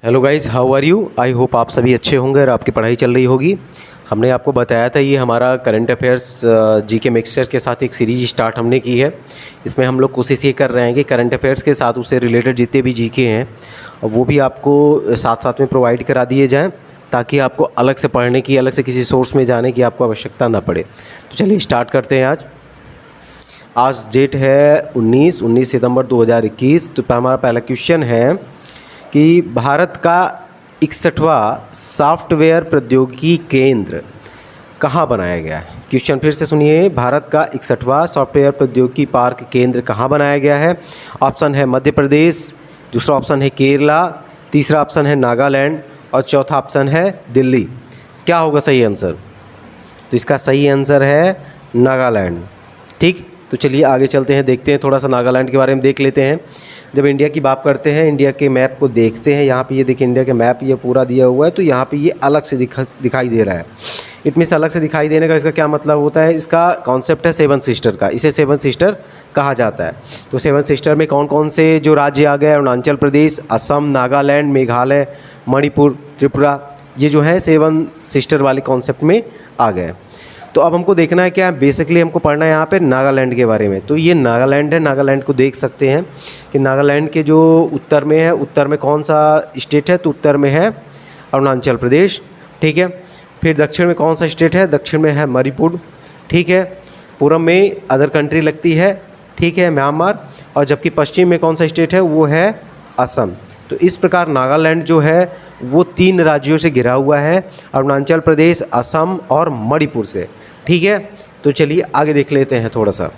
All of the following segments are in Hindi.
Hello guys, how are you? I hope आप सभी अच्छे होंगे और आपकी पढ़ाई चल रही होगी। हमने आपको बताया था ये हमारा करंट अफेयर्स जीके मिक्सचर के साथ एक सीरीज स्टार्ट हमने की है। इसमें हम लोग कोशिश ये कर रहे हैं कि करंट अफेयर्स के साथ उससे रिलेटेड जितने भी जीके हैं वो भी आपको साथ साथ में प्रोवाइड करा दिए जाएँ, ताकि आपको अलग से पढ़ने की, अलग से किसी सोर्स में जाने की आपको आवश्यकता ना पड़े। तो चलिए स्टार्ट करते हैं। आज डेट है 19 सितंबर 2021। तो हमारा पहला क्वेश्चन है कि भारत का 61वां सॉफ्टवेयर प्रौद्योगिकी केंद्र कहाँ बनाया गया है। क्वेश्चन फिर से सुनिए, भारत का 61वां सॉफ्टवेयर प्रौद्योगिकी पार्क केंद्र कहाँ बनाया गया है। ऑप्शन है मध्य प्रदेश, दूसरा ऑप्शन है केरला, तीसरा ऑप्शन है नागालैंड और चौथा ऑप्शन है दिल्ली। क्या होगा सही आंसर? तो इसका सही आंसर है नागालैंड। ठीक, तो चलिए आगे चलते हैं, देखते हैं, थोड़ा सा नागालैंड के बारे में देख लेते हैं। जब इंडिया की बात करते हैं, इंडिया के मैप को देखते हैं, यहाँ पे ये देखिए इंडिया के मैप ये पूरा दिया हुआ है, तो यहाँ पे ये अलग से दिखाई दे रहा है। इट मीन्स अलग से दिखाई देने का इसका क्या मतलब होता है? इसका कॉन्सेप्ट है सेवन सिस्टर का, इसे सेवन सिस्टर कहा जाता है। तो सेवन सिस्टर में कौन कौन से जो राज्य आ गए? अरुणाचल प्रदेश, असम, नागालैंड, मेघालय, मणिपुर, त्रिपुरा, ये जो है सेवन सिस्टर वाले कॉन्सेप्ट में आ गए। तो अब हमको देखना है क्या, बेसिकली हमको पढ़ना है यहाँ पे नागालैंड के बारे में। तो ये नागालैंड है, नागालैंड को देख सकते हैं कि नागालैंड के जो उत्तर में है, उत्तर में कौन सा स्टेट है? तो उत्तर में है अरुणाचल प्रदेश। ठीक है, फिर दक्षिण में कौन सा स्टेट है? दक्षिण में है मणिपुर। ठीक है, पूर्व में अदर कंट्री लगती है, ठीक है, म्यांमार। और जबकि पश्चिम में कौन सा स्टेट है? वो है असम। तो इस प्रकार नागालैंड जो है वो 3 राज्यों से घिरा हुआ है, अरुणाचल प्रदेश, असम और मणिपुर से। ठीक है, तो चलिए आगे देख लेते हैं थोड़ा सा।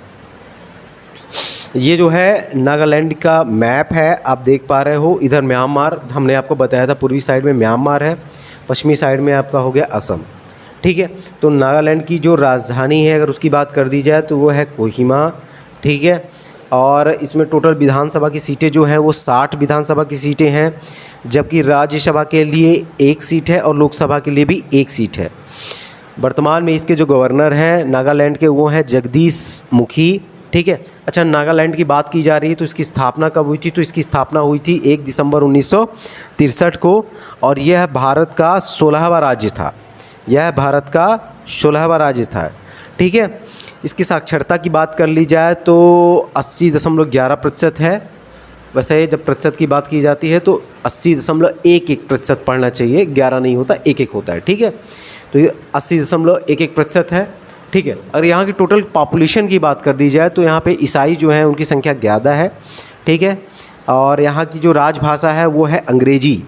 ये जो है नागालैंड का मैप है, आप देख पा रहे हो। इधर म्यांमार, हमने आपको बताया था पूर्वी साइड में म्यांमार है, पश्चिमी साइड में आपका हो गया असम। ठीक है, तो नागालैंड की जो राजधानी है अगर उसकी बात कर दी जाए तो वो है कोहिमा। ठीक है, और इसमें टोटल विधानसभा की सीटें जो हैं वो 60 विधानसभा की सीटें हैं, जबकि राज्यसभा के लिए 1 सीट है और लोकसभा के लिए भी 1 सीट है। वर्तमान में इसके जो गवर्नर हैं नागालैंड के वो हैं जगदीश मुखी। ठीक है, अच्छा, नागालैंड की बात की जा रही है तो इसकी स्थापना कब हुई थी? तो इसकी स्थापना हुई थी 1 दिसंबर 1963 को, और यह भारत का 16वां राज्य था। यह भारत का 16वां राज्य था। ठीक है, इसकी साक्षरता की बात कर ली जाए तो 80.11% है। वैसे जब प्रतिशत की बात की जाती है तो 80.11% पढ़ना चाहिए, 11 नहीं होता, 1 होता है। ठीक है, तो ये 80.11% है। ठीक है, अगर यहाँ की टोटल पॉपुलेशन की बात कर दी जाए तो यहाँ पे ईसाई जो हैं उनकी संख्या ज़्यादा है। ठीक है, और यहाँ की जो राजभाषा है वो है अंग्रेजी।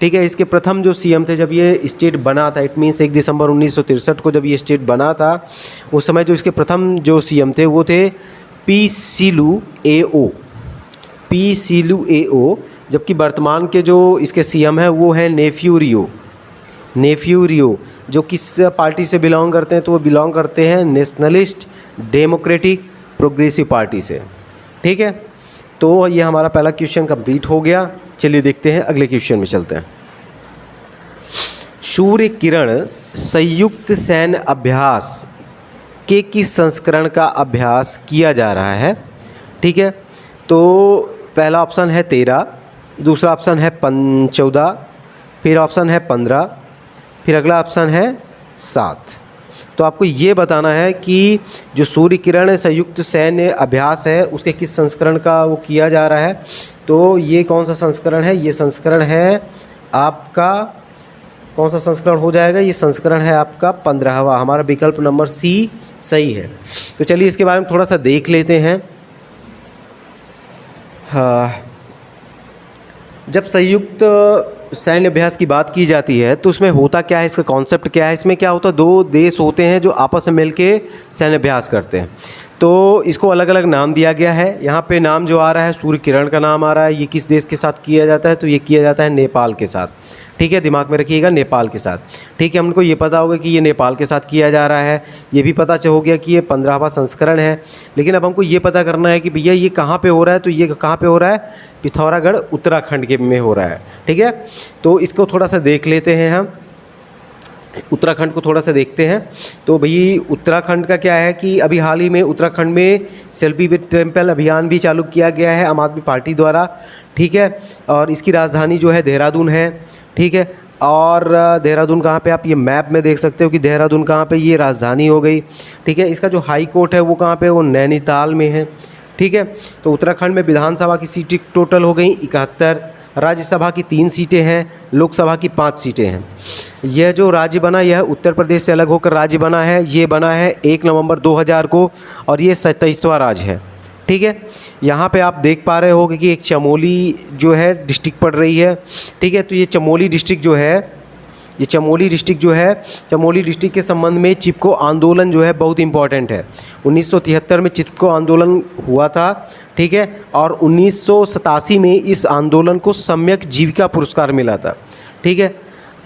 ठीक है, इसके प्रथम जो सीएम थे जब ये स्टेट बना था, इट मीन्स 1 दिसंबर 1963 को जब ये स्टेट बना था, उस समय जो इसके प्रथम जो सीएम थे वो थे पी सिलू एओ, जबकि वर्तमान के जो इसके सीएम हैं वो हैं नेफ्यू रियो, जो किस पार्टी से बिलोंग करते हैं? तो वो बिलोंग करते हैं नेशनलिस्ट डेमोक्रेटिक प्रोग्रेसिव पार्टी से। ठीक है, तो ये हमारा पहला क्वेश्चन कंप्लीट हो गया। चलिए देखते हैं अगले क्वेश्चन में चलते हैं। सूर्य किरण संयुक्त सैन्य अभ्यास के किस संस्करण का अभ्यास किया जा रहा है? ठीक है, तो पहला ऑप्शन है 13, दूसरा ऑप्शन है 14, फिर ऑप्शन है 15, फिर अगला ऑप्शन है 7। तो आपको ये बताना है कि जो सूर्य किरण संयुक्त सैन्य अभ्यास है उसके किस संस्करण का वो किया जा रहा है। तो ये कौन सा संस्करण है? ये संस्करण है आपका, कौन सा संस्करण हो जाएगा? ये संस्करण है आपका 15वां। हमारा विकल्प नंबर सी सही है। तो चलिए इसके बारे में थोड़ा सा देख लेते हैं। हाँ, जब संयुक्त सैन्य अभ्यास की बात की जाती है तो उसमें होता क्या है, इसका कॉन्सेप्ट क्या है? इसमें क्या होता है, 2 देश होते हैं जो आपस में मिलके सैन्य अभ्यास करते हैं, तो इसको अलग अलग नाम दिया गया है। यहाँ पे नाम जो आ रहा है सूर्य किरण का नाम आ रहा है। ये किस देश के साथ किया जाता है? तो ये किया जाता है नेपाल के साथ। ठीक है, दिमाग में रखिएगा, नेपाल के साथ। ठीक है, हमको ये पता होगा कि ये नेपाल के साथ किया जा रहा है, ये भी पता हो गया कि ये 15वां संस्करण है। लेकिन अब हमको ये पता करना है कि भैया ये कहाँ पे हो रहा है। तो ये कहाँ पे हो रहा है? पिथौरागढ़ उत्तराखंड के में हो रहा है। ठीक है, तो इसको थोड़ा सा देख लेते हैं हम। उत्तराखंड को थोड़ा सा देखते हैं। तो भाई उत्तराखंड का क्या है कि अभी हाल ही में उत्तराखंड में सेल्फी विद टेम्पल अभियान भी चालू किया गया है आम आदमी पार्टी द्वारा, ठीक है। और इसकी राजधानी जो है देहरादून है, ठीक है। और देहरादून कहाँ पे, आप ये मैप में देख सकते हो कि देहरादून कहाँ पे ये राजधानी हो गई, ठीक है। इसका जो हाई कोर्ट है वो कहाँ पे, वो नैनीताल में है, ठीक है। तो उत्तराखंड में विधानसभा की सीटें टोटल हो गई 71, राज्यसभा की 3 सीटें हैं, लोकसभा की 5 सीटें हैं। यह जो राज्य बना यह उत्तर प्रदेश से अलग होकर राज्य बना है, ये बना है 1 नवंबर 2000 को और ये 27वां राज्य है, ठीक है। यहाँ पे आप देख पा रहे होगे कि एक चमोली जो है डिस्ट्रिक्ट पड़ रही है, ठीक है। तो ये चमोली डिस्ट्रिक्ट जो है, ये चमोली डिस्ट्रिक्ट जो है, चमोली डिस्ट्रिक्ट के संबंध में चिपको आंदोलन जो है बहुत इंपॉर्टेंट है। 1973 में चिपको आंदोलन हुआ था, ठीक है। और 1987 में इस आंदोलन को सम्यक जीविका पुरस्कार मिला था, ठीक है।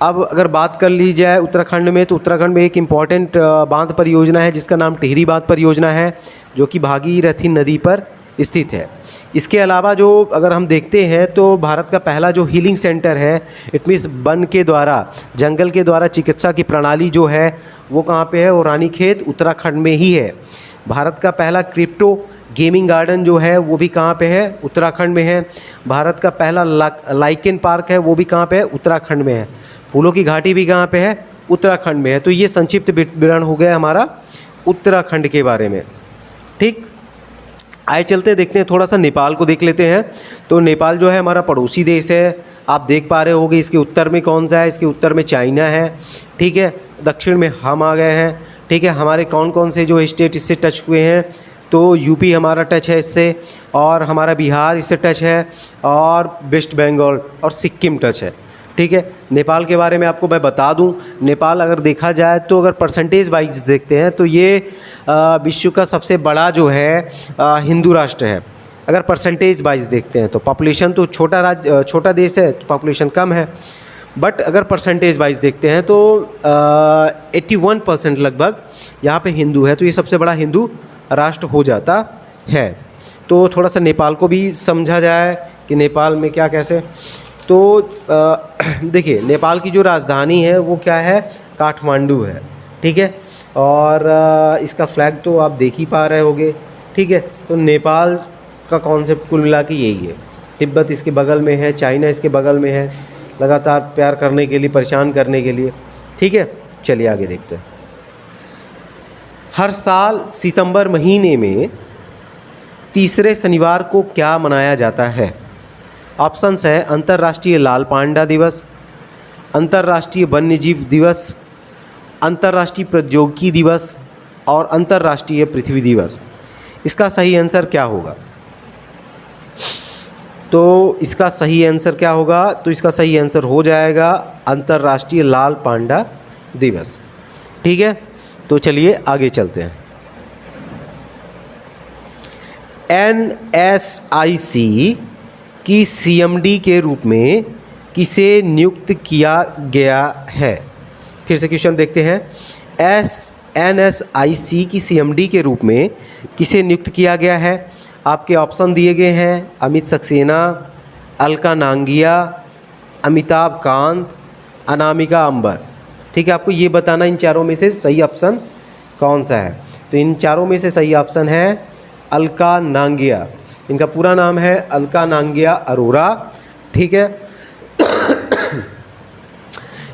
अब अगर बात कर ली जाए उत्तराखंड में, तो उत्तराखंड में एक इम्पॉर्टेंट बांध परियोजना है जिसका नाम टिहरी बांध परियोजना है, जो कि भागीरथी नदी पर स्थित है। इसके अलावा जो अगर हम देखते हैं तो भारत का पहला जो हीलिंग सेंटर है, इट मीन्स वन के द्वारा, जंगल के द्वारा चिकित्सा की प्रणाली जो है वो कहाँ पे है, वो रानीखेत उत्तराखंड में ही है। भारत का पहला क्रिप्टो गेमिंग गार्डन जो है वो भी कहाँ पे है, उत्तराखंड में है। भारत का पहला लाइकेन पार्क है वो भी कहाँ पे है, उत्तराखंड में है। फूलों की घाटी भी कहाँ पे है, उत्तराखंड में है। तो ये संक्षिप्त विवरण हो गया हमारा उत्तराखंड के बारे में, ठीक। आए चलते देखते हैं, थोड़ा सा नेपाल को देख लेते हैं। तो नेपाल जो है हमारा पड़ोसी देश है, आप देख पा रहे होगे। इसके उत्तर में कौन सा है, इसके उत्तर में चाइना है, ठीक है। दक्षिण में हम आ गए हैं, ठीक है। हमारे कौन कौन से जो स्टेट इससे टच हुए हैं, तो यूपी हमारा टच है इससे, और हमारा बिहार इससे टच है, और वेस्ट बंगाल और सिक्किम टच है, ठीक है। नेपाल के बारे में आपको मैं बता दूं, नेपाल अगर देखा जाए तो अगर परसेंटेज वाइज देखते हैं तो ये विश्व का सबसे बड़ा जो है हिंदू राष्ट्र है। अगर परसेंटेज वाइज देखते हैं तो पॉपुलेशन तो छोटा देश है तो पॉपुलेशन कम है, बट अगर परसेंटेज वाइज देखते हैं तो 81% लगभग यहाँ पे हिंदू है, तो ये सबसे बड़ा हिंदू राष्ट्र हो जाता है। तो थोड़ा सा नेपाल को भी समझा जाए कि नेपाल में क्या कैसे। तो देखिए नेपाल की जो राजधानी है वो क्या है, काठमांडू है, ठीक है। और इसका फ्लैग तो आप देख ही पा रहे होगे, ठीक है। तो नेपाल का कॉन्सेप्ट कुल मिला के यही है। तिब्बत इसके बगल में है, चाइना इसके बगल में है, लगातार प्यार करने के लिए, परेशान करने के लिए, ठीक है। चलिए आगे देखते हैं। हर साल सितंबर महीने में तीसरे शनिवार को क्या मनाया जाता है? ऑप्शंस है अंतर्राष्ट्रीय लाल पांडा दिवस, अंतर्राष्ट्रीय वन्यजीव दिवस, अंतर्राष्ट्रीय प्रौद्योगिकी दिवस और अंतर्राष्ट्रीय पृथ्वी दिवस। इसका सही आंसर क्या होगा? तो इसका सही आंसर क्या होगा? तो इसका सही आंसर हो जाएगा अंतर्राष्ट्रीय लाल पांडा दिवस, ठीक है। तो चलिए आगे चलते हैं। NSIC की CMD के रूप में किसे नियुक्त किया गया है? फिर से क्वेश्चन देखते हैं। NSIC की CMD के रूप में किसे नियुक्त किया गया है? आपके ऑप्शन दिए गए हैं अमित सक्सेना, अलका नांगिया, अमिताभ कांत, अनामिका अंबर, ठीक है। आपको ये बताना इन चारों में से सही ऑप्शन कौन सा है। तो इन चारों में से सही ऑप्शन है अलका नांगिया। इनका पूरा नाम है अलका नांगिया अरोरा, ठीक है।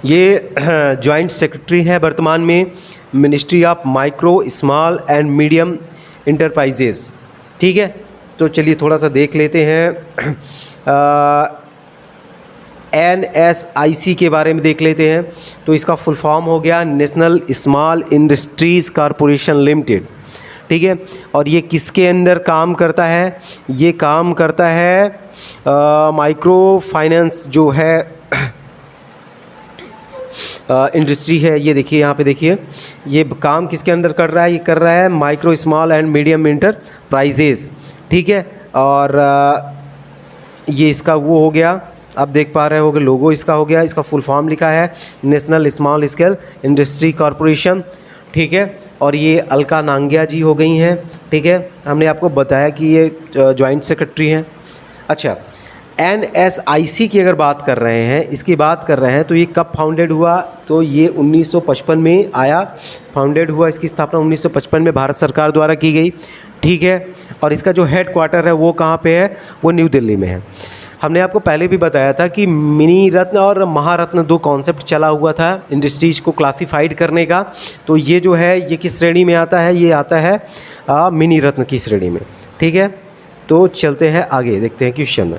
ये जॉइंट सेक्रेटरी हैं वर्तमान में ministry of micro small and medium enterprises, ठीक है। तो चलिए थोड़ा सा देख लेते हैं। NSIC के बारे में देख लेते हैं। तो इसका फुल फॉर्म हो गया national small industries corporation limited, ठीक है। और ये किसके अंडर काम करता है? ये काम करता है माइक्रो फाइनेंस जो है इंडस्ट्री है। ये देखिए यहाँ पे देखिए, ये काम किसके अंदर कर रहा है? ये कर रहा है micro small and medium enterprises, ठीक है। और ये इसका वो हो गया, आप देख पा रहे होगे लोगो इसका हो गया। इसका फुल फॉर्म लिखा है national small scale industry corporation, ठीक है। और ये अलका नांगिया जी हो गई हैं, ठीक है। हमने आपको बताया कि ये जॉइंट सेक्रेटरी हैं। अच्छा, NSIC की अगर बात कर रहे हैं, इसकी बात कर रहे हैं, तो ये कब फाउंडेड हुआ? तो ये 1955 में आया, फाउंडेड हुआ। इसकी स्थापना 1955 में भारत सरकार द्वारा की गई, ठीक है। और इसका जो हेड क्वार्टर है वो कहाँ पे है? वो न्यू दिल्ली में है। हमने आपको पहले भी बताया था कि मिनी रत्न और महारत्न दो कॉन्सेप्ट चला हुआ था इंडस्ट्रीज को क्लासिफाइड करने का। तो ये जो है ये किस श्रेणी में आता है? ये आता है मिनी रत्न की श्रेणी में, ठीक है। तो चलते हैं आगे, देखते हैं क्वेश्चन में।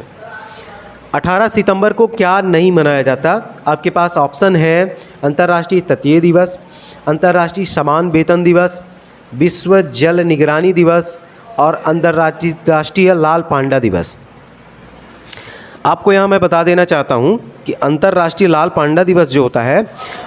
18 सितंबर को क्या नहीं मनाया जाता? आपके पास ऑप्शन है अंतर्राष्ट्रीय तटीय दिवस, अंतर्राष्ट्रीय समान वेतन दिवस, विश्व जल निगरानी दिवस और अंतर्राष्ट्रीय लाल पांडा दिवस। आपको यहाँ मैं बता देना चाहता हूँ कि अंतर्राष्ट्रीय लाल पांडा दिवस जो होता है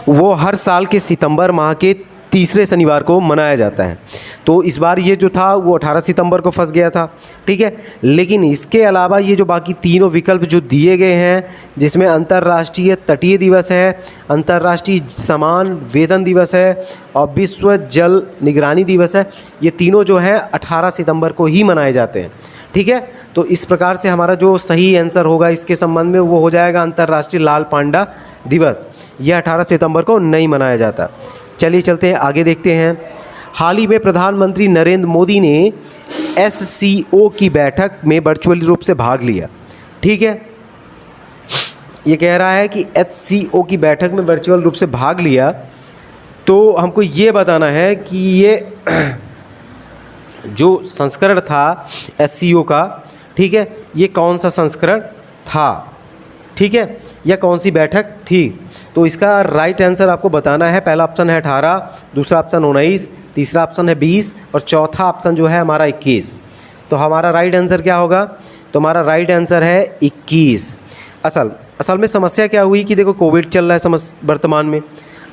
वो हर साल के सितंबर माह के तीसरे शनिवार को मनाया जाता है। तो इस बार ये जो था वो 18 सितंबर को फंस गया था, ठीक है। लेकिन इसके अलावा ये जो बाकी तीनों विकल्प जो दिए गए हैं, जिसमें अंतर्राष्ट्रीय तटीय दिवस है, अंतर्राष्ट्रीय समान वेतन दिवस है और विश्व जल निगरानी दिवस है, ये तीनों जो है 18 सितंबर को ही मनाए जाते हैं, ठीक है। तो इस प्रकार से हमारा जो सही आंसर होगा इसके संबंध में वो हो जाएगा अंतर्राष्ट्रीय लाल पांडा दिवस। यह 18 सितंबर को नहीं मनाया जाता। चलिए चलते हैं आगे, देखते हैं। हाल ही में प्रधानमंत्री नरेंद्र मोदी ने SCO की बैठक में वर्चुअली रूप से भाग लिया, ठीक है। ये कह रहा है कि SCO की बैठक में वर्चुअल रूप से भाग लिया, तो हमको ये बताना है कि ये जो संस्करण था SCO का, ठीक है, ये कौन सा संस्करण था, ठीक है, या कौन सी बैठक थी। तो इसका राइट आंसर आपको बताना है। पहला ऑप्शन है 18, दूसरा ऑप्शन 19, तीसरा ऑप्शन है 20 और चौथा ऑप्शन जो है हमारा 21। तो हमारा राइट आंसर क्या होगा? तो हमारा राइट आंसर है 21। असल में समस्या क्या हुई कि देखो कोविड चल रहा है वर्तमान में।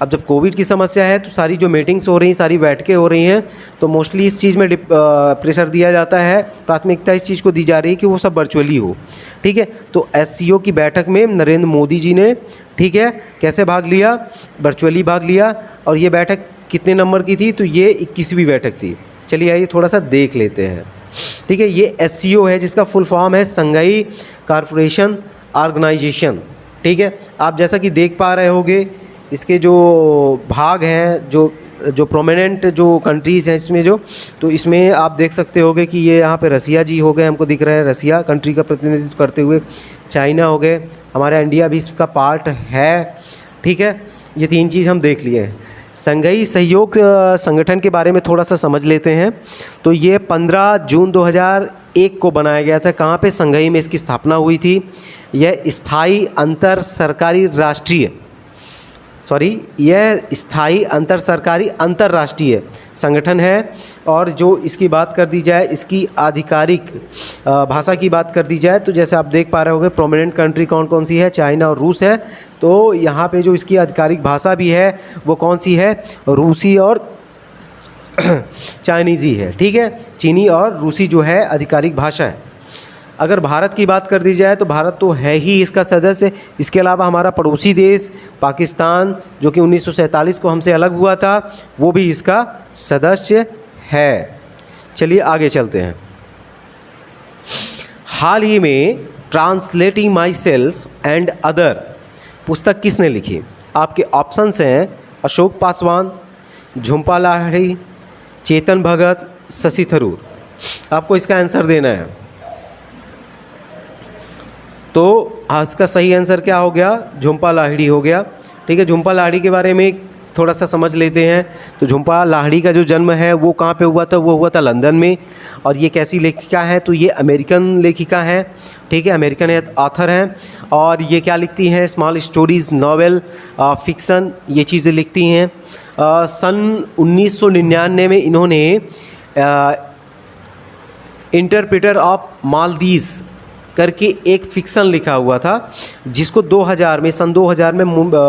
अब जब कोविड की समस्या है तो सारी जो मीटिंग्स हो रही हैं, सारी बैठकें हो रही हैं, तो मोस्टली इस चीज़ में प्रेशर दिया जाता है, प्राथमिकता इस चीज़ को दी जा रही है कि वो सब वर्चुअली हो, ठीक है। तो SCO की बैठक में नरेंद्र मोदी जी ने, ठीक है, कैसे भाग लिया? वर्चुअली भाग लिया। और ये बैठक कितने नंबर की थी? तो ये 21वीं बैठक थी। चलिए आइए थोड़ा सा देख लेते हैं, ठीक है। ये SCO है जिसका फुल फॉर्म है संघाई कॉरपोरेशन ऑर्गेनाइजेशन, ठीक है। आप जैसा कि देख पा रहे होंगे इसके जो भाग हैं, जो प्रोमिनेंट जो कंट्रीज़ हैं इसमें जो, तो इसमें आप देख सकते होंगे कि ये यहाँ पे रसिया जी हो गए, हमको दिख रहा है रसिया कंट्री का प्रतिनिधित्व करते हुए, चाइना हो गए, हमारा इंडिया भी इसका पार्ट है, ठीक है। ये तीन चीज़ हम देख लिए हैं। संघाई सहयोग संगठन के बारे में थोड़ा सा समझ लेते हैं। तो ये 15 जून 2001 को बनाया गया था। कहाँ पे? संघाई में इसकी स्थापना हुई थी। यह स्थायी अंतर सरकारी अंतर्राष्ट्रीय संगठन है। और जो इसकी बात कर दी जाए, इसकी आधिकारिक भाषा की बात कर दी जाए, तो जैसे आप देख पा रहे होंगे प्रोमिनेंट कंट्री कौन कौन सी है? चाइना और रूस है। तो यहाँ पे जो इसकी आधिकारिक भाषा भी है वो कौन सी है? रूसी और चाइनीज़ी है, ठीक है। चीनी और रूसी जो है आधिकारिक भाषा है। अगर भारत की बात कर दी जाए तो भारत तो है ही इसका सदस्य। इसके अलावा हमारा पड़ोसी देश पाकिस्तान, जो कि 1947 को हमसे अलग हुआ था, वो भी इसका सदस्य है। चलिए आगे चलते हैं। हाल ही में translating my self and other पुस्तक किसने लिखी? आपके ऑप्शंस हैं अशोक पासवान, झुम्पा लाहिड़ी, चेतन भगत, शशि थरूर। आपको इसका आंसर देना है। तो इसका सही आंसर क्या हो गया? झुम्पा लाहिड़ी हो गया, ठीक है। झुम्पा लाहिड़ी के बारे में थोड़ा सा समझ लेते हैं। तो झुम्पा लाहिड़ी का जो जन्म है वो कहाँ पे हुआ था? वो हुआ था लंदन में। और ये कैसी लेखिका है? तो ये अमेरिकन लेखिका है, ठीक है, अमेरिकन ऑथर हैं। और ये क्या लिखती हैं? स्मॉल स्टोरीज़, नॉवेल, फिक्सन, ये चीज़ें लिखती हैं। सन 1999 में इन्होंने इंटरप्रेटर ऑफ मालदीव्स करके एक फिक्सन लिखा हुआ था, जिसको सन 2000 में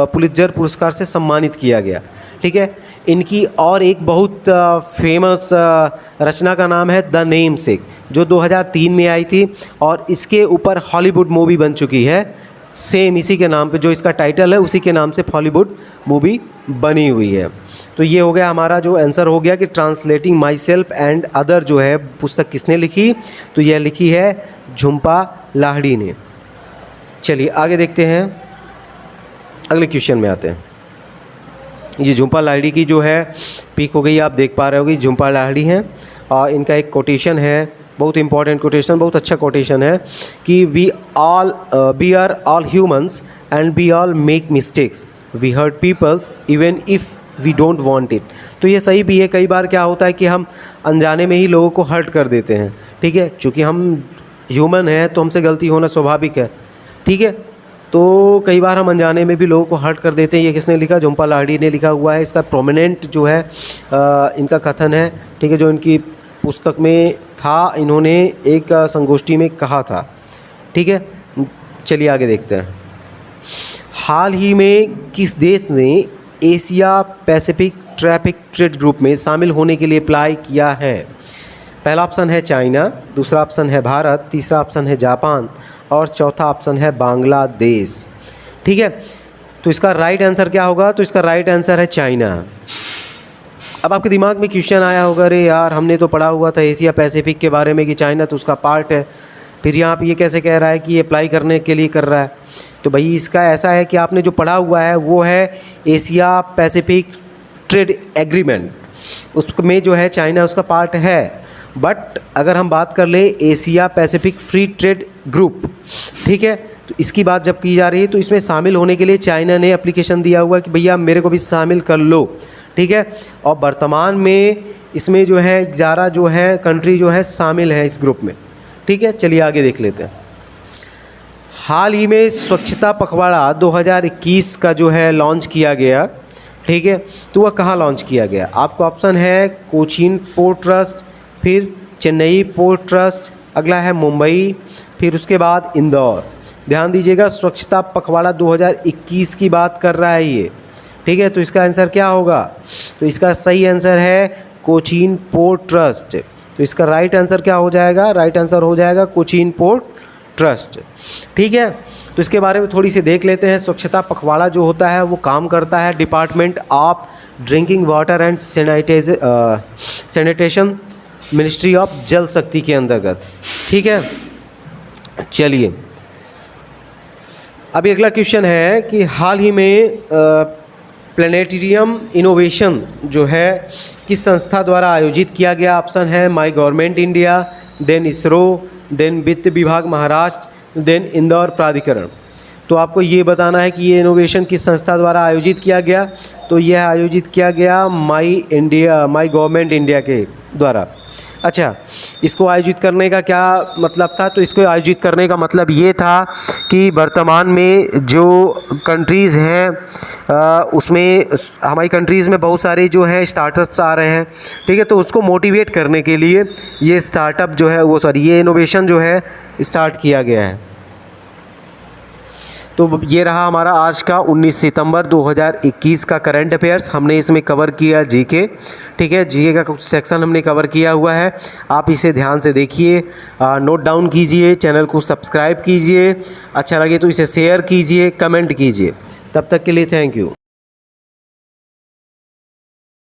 पुलित्जर पुरस्कार से सम्मानित किया गया, ठीक है। इनकी और एक बहुत फेमस रचना का नाम है द नेमसेक, जो 2003 में आई थी और इसके ऊपर हॉलीवुड मूवी बन चुकी है। सेम इसी के नाम पे, जो इसका टाइटल है उसी के नाम से हॉलीवुड मूवी बनी हुई है। तो ये हो गया हमारा जो आंसर हो गया कि translating my self and other जो है पुस्तक किसने लिखी? तो यह लिखी है झुम्पा लाहिड़ी ने। चलिए आगे देखते हैं, अगले क्वेश्चन में आते हैं। ये झुम्पा लाहिड़ी की जो है पिक हो गई, आप देख पा रहे होगी झुम्पा लाहिड़ी हैं, और इनका एक कोटेशन है, बहुत इंपॉर्टेंट कोटेशन, बहुत अच्छा कोटेशन है कि we are all humans and we all make mistakes, we hurt peoples even if we don't want it. तो ये सही भी है, कई बार क्या होता है कि हम अनजाने में ही लोगों को हर्ट कर देते हैं, ठीक है, क्योंकि हम ह्यूमन हैं तो हमसे गलती होना स्वाभाविक है, ठीक है। तो कई बार हम अनजाने में भी लोगों को हर्ट कर देते हैं। ये किसने लिखा? झुम्पा लाहिड़ी ने लिखा हुआ है। इसका प्रोमिनेंट जो है इनका कथन है, ठीक है, जो इनकी पुस्तक में था, इन्होंने एक संगोष्ठी में कहा था, ठीक है। चलिए आगे देखते हैं। हाल ही में किस देश ने Asia Pacific traffic trade group में शामिल होने के लिए अप्लाई किया है? पहला ऑप्शन है चाइना, दूसरा ऑप्शन है भारत, तीसरा ऑप्शन है जापान और चौथा ऑप्शन है बांग्लादेश, ठीक है। तो इसका राइट आंसर क्या होगा? तो इसका राइट आंसर है चाइना। अब आपके दिमाग में क्वेश्चन आया होगा, अरे यार हमने तो पढ़ा हुआ था एशिया पैसिफिक के बारे में कि चाइना तो उसका पार्ट है, फिर यहाँ पे ये कैसे कह रहा है कि ये अप्लाई करने के लिए कर रहा है? तो भाई इसका ऐसा है कि आपने जो पढ़ा हुआ है वो है एशिया पैसिफिक ट्रेड एग्रीमेंट, उसमें जो है चाइना उसका पार्ट है। बट अगर हम बात कर ले Asia Pacific free trade group, ठीक है, तो इसकी बात जब की जा रही है तो इसमें शामिल होने के लिए चाइना ने एप्लीकेशन दिया हुआ है कि भैया मेरे को भी शामिल कर लो, ठीक है। और वर्तमान में इसमें जो है 11 जो है कंट्री जो है शामिल है इस ग्रुप में, ठीक है। चलिए आगे देख लेते हैं। हाल ही में स्वच्छता पखवाड़ा 2021 का जो है लॉन्च किया गया, ठीक है, तो वह कहाँ लॉन्च किया गया? आपको ऑप्शन है कोचीन पोर्ट ट्रस्ट, फिर चेन्नई पोर्ट ट्रस्ट, अगला है मुंबई, फिर उसके बाद इंदौर। ध्यान दीजिएगा, स्वच्छता पखवाड़ा 2021 की बात कर रहा है ये, ठीक है। तो इसका आंसर क्या होगा? तो इसका सही आंसर है कोचीन पोर्ट ट्रस्ट। तो इसका राइट आंसर क्या हो जाएगा? राइट आंसर हो जाएगा कोचीन पोर्ट ट्रस्ट, ठीक है। तो इसके बारे में थोड़ी सी देख लेते हैं। स्वच्छता पखवाड़ा जो होता है वो काम करता है department of drinking water and sanitation, ministry of जल शक्ति के अंतर्गत, ठीक है। चलिए अभी अगला क्वेश्चन है कि हाल ही में प्लेनेटेरियम इनोवेशन जो है किस संस्था द्वारा आयोजित किया गया? ऑप्शन है my government India, then ISRO, then वित्त विभाग महाराष्ट्र, देन इंदौर प्राधिकरण। तो आपको ये बताना है कि ये इनोवेशन किस संस्था द्वारा आयोजित किया गया। तो यह आयोजित किया गया माई गवर्नमेंट इंडिया के द्वारा। अच्छा, इसको आयोजित करने का क्या मतलब था? तो इसको आयोजित करने का मतलब ये था कि वर्तमान में जो कंट्रीज़ हैं उसमें हमारी कंट्रीज़ में बहुत सारे जो हैं स्टार्टअप्स आ रहे हैं, ठीक है। तो उसको मोटिवेट करने के लिए ये स्टार्टअप जो है ये इनोवेशन जो है स्टार्ट किया गया है। तो ये रहा हमारा आज का 19 सितंबर 2021 का करंट अफेयर्स। हमने इसमें कवर किया जीके, ठीक है। जीके का कुछ सेक्शन हमने कवर किया हुआ है, आप इसे ध्यान से देखिए, नोट डाउन कीजिए, चैनल को सब्सक्राइब कीजिए, अच्छा लगे तो इसे शेयर कीजिए, कमेंट कीजिए। तब तक के लिए थैंक यू।